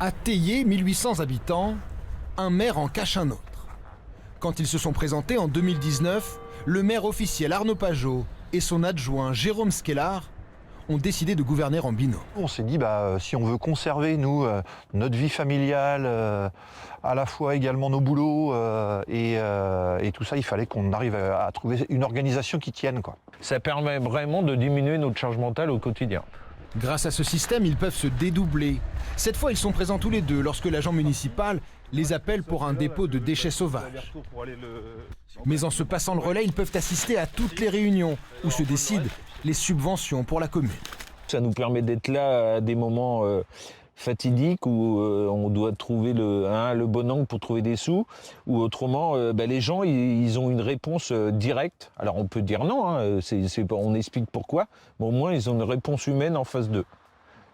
À Théier, 1800 habitants, un maire en cache un autre. Quand ils se sont présentés en 2019, le maire officiel Arnaud Pajot et son adjoint Jérôme Skellar ont décidé de gouverner en binôme. On s'est dit, si on veut conserver, nous, notre vie familiale, à la fois également nos boulots et tout ça, il fallait qu'on arrive à trouver une organisation qui tienne, quoi. Ça permet vraiment de diminuer notre charge mentale au quotidien. Grâce à ce système, ils peuvent se dédoubler. Cette fois, ils sont présents tous les deux lorsque l'agent municipal les appelle pour un dépôt de déchets sauvages. Mais en se passant le relais, ils peuvent assister à toutes les réunions où se décident les subventions pour la commune. Ça nous permet d'être là à des moments fatidiques où on doit trouver le bon angle pour trouver des sous, ou autrement, les gens ils ont une réponse directe. Alors on peut dire non, on explique pourquoi, mais au moins ils ont une réponse humaine en face d'eux.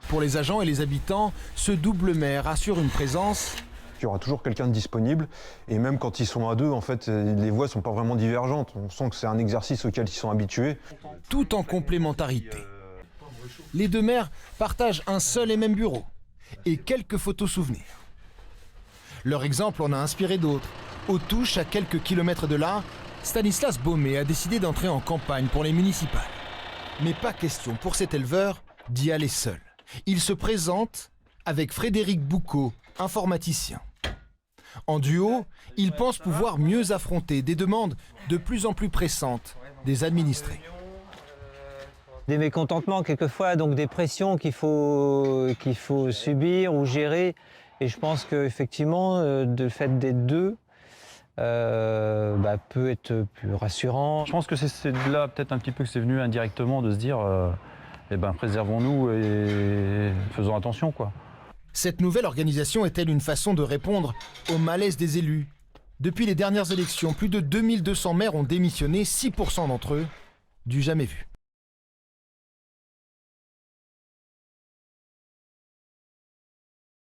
Pour les agents et les habitants, ce double maire assure une présence. Il y aura toujours quelqu'un de disponible, et même quand ils sont à deux, en fait, les voix ne sont pas vraiment divergentes. On sent que c'est un exercice auquel ils sont habitués. Tout en complémentarité. Les deux maires partagent un seul et même bureau et quelques photos souvenirs. Leur exemple en a inspiré d'autres. Aux Touches, à quelques kilomètres de là, Stanislas Baumé a décidé d'entrer en campagne pour les municipales. Mais pas question pour cet éleveur d'y aller seul. Il se présente avec Frédéric Boucaud, informaticien. En duo, ils pensent pouvoir mieux affronter des demandes de plus en plus pressantes des administrés. Des mécontentements quelquefois, donc des pressions qu'il faut subir ou gérer. Et je pense qu'effectivement, le fait d'être deux peut être plus rassurant. Je pense que c'est de là peut-être un petit peu que c'est venu indirectement de se dire préservons-nous et faisons attention, quoi. Cette nouvelle organisation est-elle une façon de répondre au malaise des élus? Depuis les dernières élections, plus de 2200 maires ont démissionné, 6% d'entre eux du jamais vu.